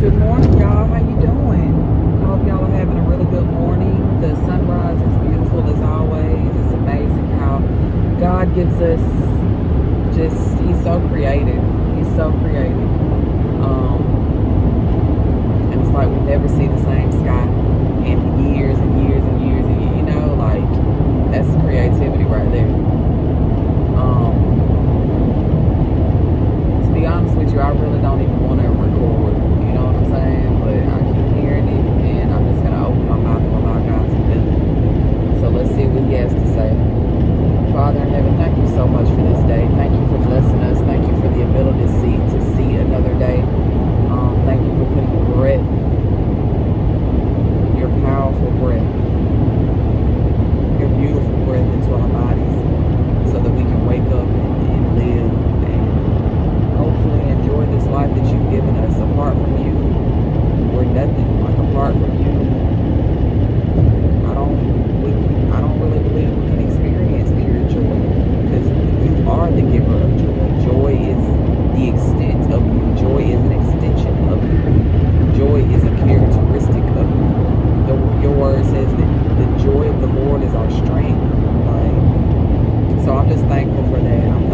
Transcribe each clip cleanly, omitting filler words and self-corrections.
Good morning, y'all. How you doing? I hope y'all are having a really good morning. The sunrise is beautiful as always. It's amazing how God gives us he's so creative. He's so creative. And it's like we never see the same sky in years and years and years. And, like, that's creativity right there. To be honest with you, I really don't even want to record. You know what I'm saying? But I keep hearing it, and I'm just going to open my mouth and allow God to fill it. So let's see what he has to say. Father in heaven, thank you so much for this day. Thank you for blessing us. Thank you for the ability to see another day. Thank you for putting breath, your powerful breath, your beautiful breath into our bodies so that we can wake up and live and hopefully enjoy this life that you've given us. Apart from you, we're nothing. Like, apart from you, I don't really believe we can experience pure joy, because you are the giver of joy. Joy is the extent of you. Joy is an extension of you. Joy is a characteristic of you. Your word says that the joy of the Lord is our strength. So I'm just thankful for that. I'm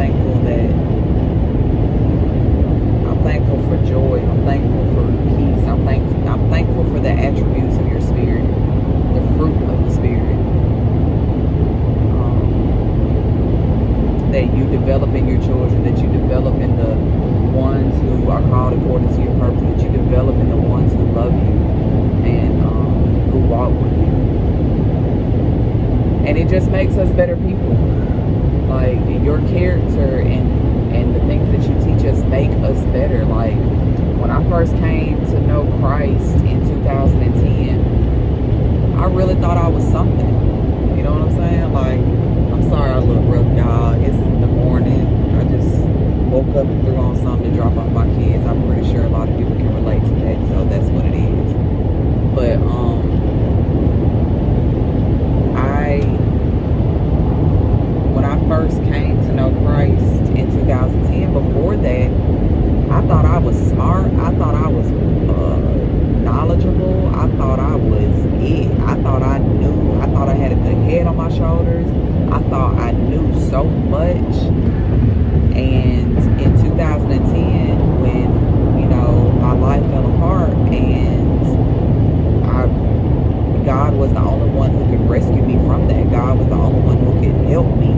thankful for joy. I'm thankful for peace. I'm thankful for the attributes of your spirit, the fruit of the spirit, that you develop in your children, that you develop in the ones who are called according to your purpose, that you develop in the ones who love you and who walk with you. And it just makes us better people. Like, your character and the things that you teach us make us better. Like, when I first came to know Christ in 2010, I really thought I was something. You know what I'm saying? Like, I'm sorry I look rough, y'all. It's in the morning. I just woke up and threw on something to drop off my kids. I'm pretty sure a lot of people can relate to that, so that's what it is. But when I first came to know Christ in 2010, before that, I thought I was smart. I thought I was knowledgeable. I thought I was it. I thought I knew. I thought I had a good head on my shoulders. I thought I knew so much. And in 2010, when, my life fell apart and God was the only one who could rescue me from that. God was the only one who could help me.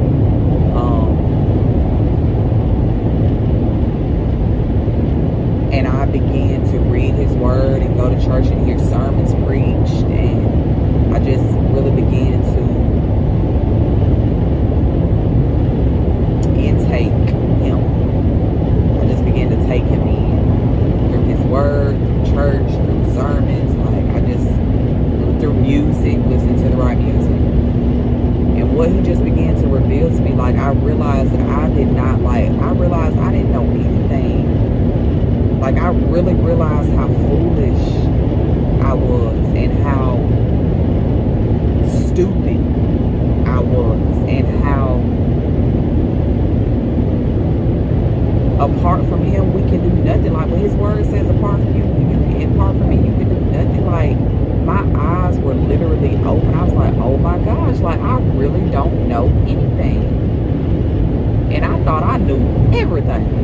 And I began to read his word and go to church and hear sermons preached, and I just really began to intake him. I just began to take him in through his word, through church, through sermons, through music, listening to the right music. And what he just began to reveal to me, like, I realized that I didn't know anything. Like, I really realized how foolish I was and how stupid I was and how apart from him we can do nothing. Like, when his word says apart from me you can do nothing. Like, my eyes were literally open. I was like, oh my gosh, like, I really don't know anything. And I thought I knew everything.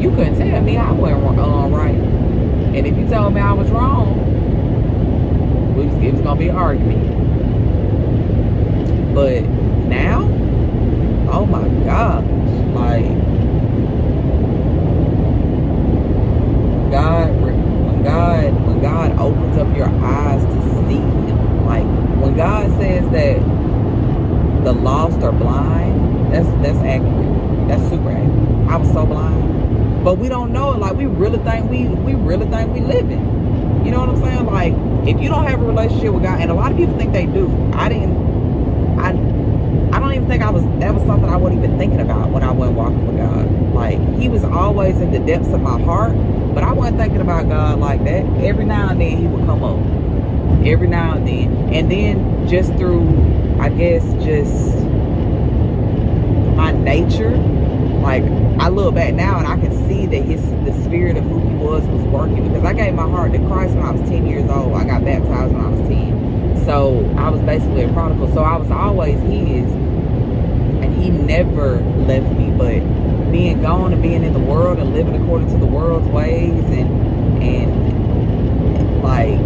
You couldn't tell me I wasn't right. And if you told me I was wrong, it was going to be an argument. But now, oh my gosh, like, when God opens up your eyes to see him, like, when God says that the lost are blind, that's accurate. That's super accurate. I was so blind. But we don't know it. Like, we really think we living. You know what I'm saying? Like, if you don't have a relationship with God, and a lot of people think they do. I don't even think that was something I wasn't even thinking about when I went walking with God. Like, he was always in the depths of my heart, but I wasn't thinking about God like that. Every now and then he would come up. Every now and then. And then just through, I guess, just my nature, Like, I look back now and I can see that the spirit of who he was working, because I gave my heart to Christ when I was 10 years old. I got baptized when I was 10. So I was basically a prodigal. So I was always his, and he never left me. But being gone and being in the world and living according to the world's ways, and like,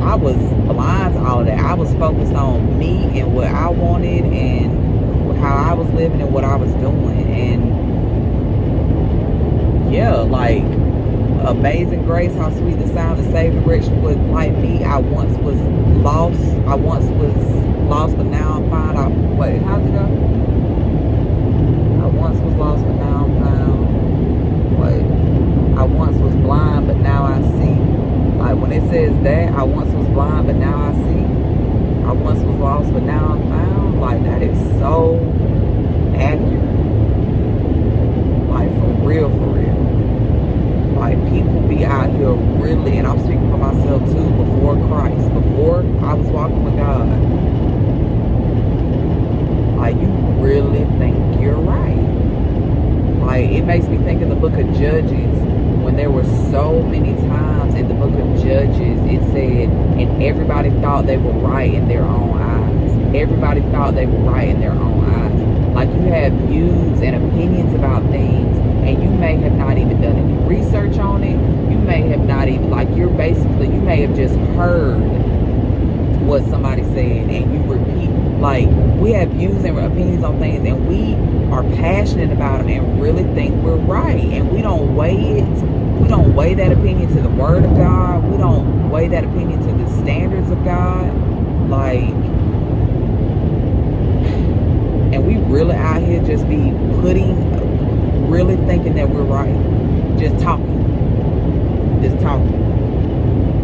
I was blind to all of that. I was focused on me and what I wanted and how I was living and what I was doing. And yeah, like, amazing grace, how sweet the sound that saved a wretch was like me. I once was lost, but now I'm found. Wait, how's it go? I once was lost, but now I'm found. Wait, I once was blind, but now I see. Like, when it says that, I once was blind, but now I see. I once was lost, but now I'm found. Like, that is so accurate. Like, for real, for real. Like, people be out here really, and I'm speaking for myself too, before Christ, before I was walking with God. Like, you really think you're right. Like, it makes me think of the book of Judges, when there were so many times in the book of Judges, it said, and everybody thought they were right in their own eyes. Everybody thought they were right in their own eyes. Like, you have views and opinions about things, and you may have not even done any research on it. You may have not even, like, you may have just heard what somebody said, and you repeat. Like, we have views and opinions on things, and we are passionate about them and really think we're right, and we don't weigh it. We don't weigh that opinion to the word of God. We don't weigh that opinion to the standards of God. Like, and we really out here just be really thinking that we're right. Just talking.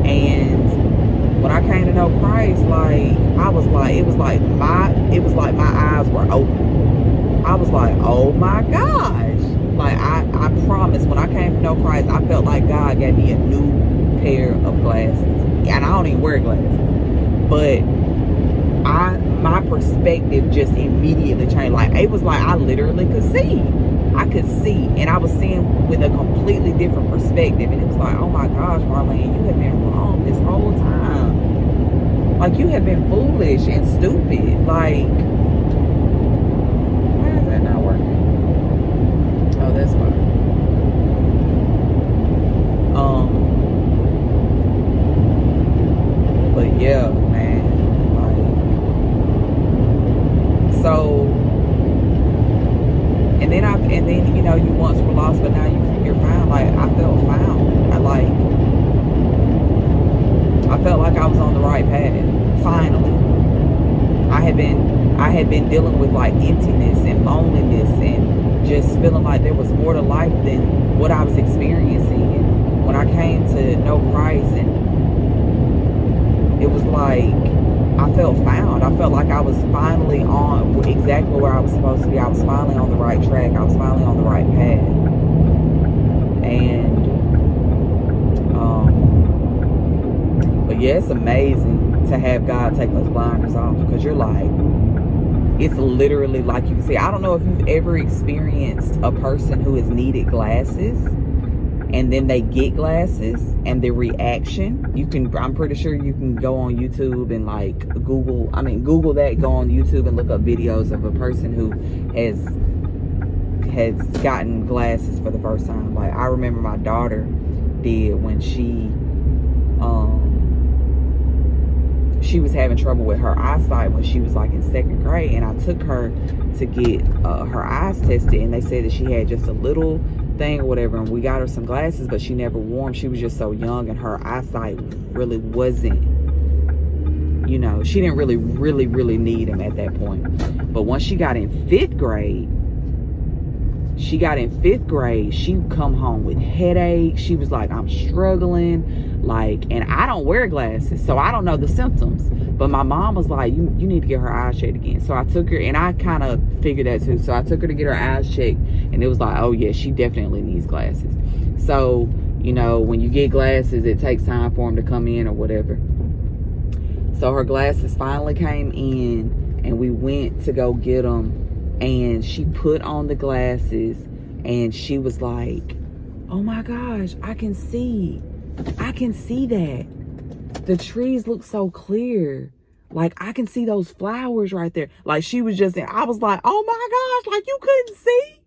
And when I came to know Christ, like, it was like my eyes were open. I was like, oh my gosh. Like, I promise, when I came to know Christ, I felt like God gave me a new pair of glasses. And I don't even wear glasses. But my perspective just immediately changed. Like, it was like I literally could see. I could see. And I was seeing with a completely different perspective. And it was like, oh my gosh, Marlene, you have been wrong this whole time. Like, you have been foolish and stupid. Like, why is that not working? Oh, that's fine. But yeah, man. Like, so, and then you know, you once were lost, but now you're found. Like, I felt found. I felt like I was on the right path. Finally, I had been dealing with, like, emptiness and loneliness and just feeling like there was more to life than what I was experiencing. And when I came to know Christ, and it was like I felt found. I felt like I was finally on exactly where I was supposed to be. I was finally on the right track. I was finally on the right path. And but yeah, it's amazing to have God take those blinders off, because you're like, it's literally like, you can see, I don't know if you've ever experienced a person who has needed glasses and then they get glasses, and the reaction, I'm pretty sure you can go on YouTube and like Google that, go on YouTube and look up videos of a person who has gotten glasses for the first time. Like, I remember my daughter did when she was having trouble with her eyesight when she was like in 2nd grade, and I took her to get her eyes tested, and they said that she had just a little thing or whatever, and we got her some glasses, but she never wore them. She was just so young, and her eyesight really wasn't, you know, she didn't really need them at that point. But once she got in 5th grade, she come home with headaches. She was like, I'm struggling. Like, and I don't wear glasses, so I don't know the symptoms. But my mom was like, you need to get her eyes checked again. So I took her, and I kind of figured that too. So I took her to get her eyes checked, and it was like, oh yeah, she definitely needs glasses. So, you know, when you get glasses, it takes time for them to come in or whatever. So her glasses finally came in, and we went to go get them And she put on the glasses and she was like, oh my gosh, I can see that. The trees look so clear. Like, I can see those flowers right there. Like, she was just, I was like, oh my gosh, like, you couldn't see?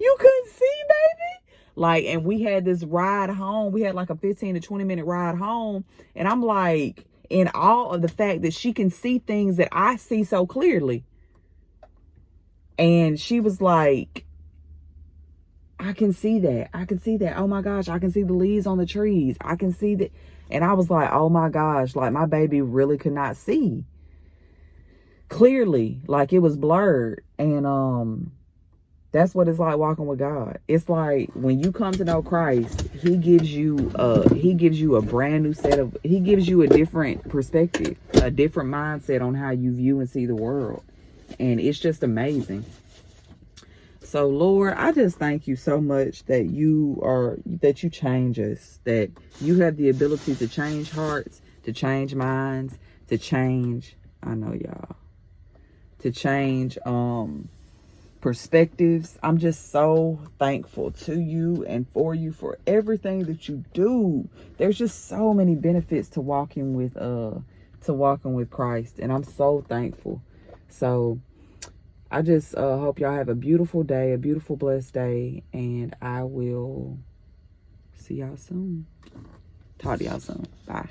You couldn't see, baby? Like, and we had this ride home. We had like a 15 to 20 minute ride home. And I'm like, in awe of the fact that she can see things that I see so clearly. And she was like, I can see that. I can see that. Oh my gosh, I can see the leaves on the trees. I can see that. And I was like, oh my gosh, like my baby really could not see clearly. Like it was blurred. And that's what it's like walking with God. It's like when you come to know Christ, he gives you a brand new set of, he gives you a different perspective, a different mindset on how you view and see the world. And it's just amazing. So Lord, I just thank you so much that you change us, that you have the ability to change hearts, to change minds, to change, I know y'all, to change perspectives. I'm just so thankful to you and for you for everything that you do. There's just so many benefits to walking with Christ, and I'm so thankful. So I just hope y'all have a beautiful day, a beautiful, blessed day, and I will see y'all soon. Talk to y'all soon. Bye.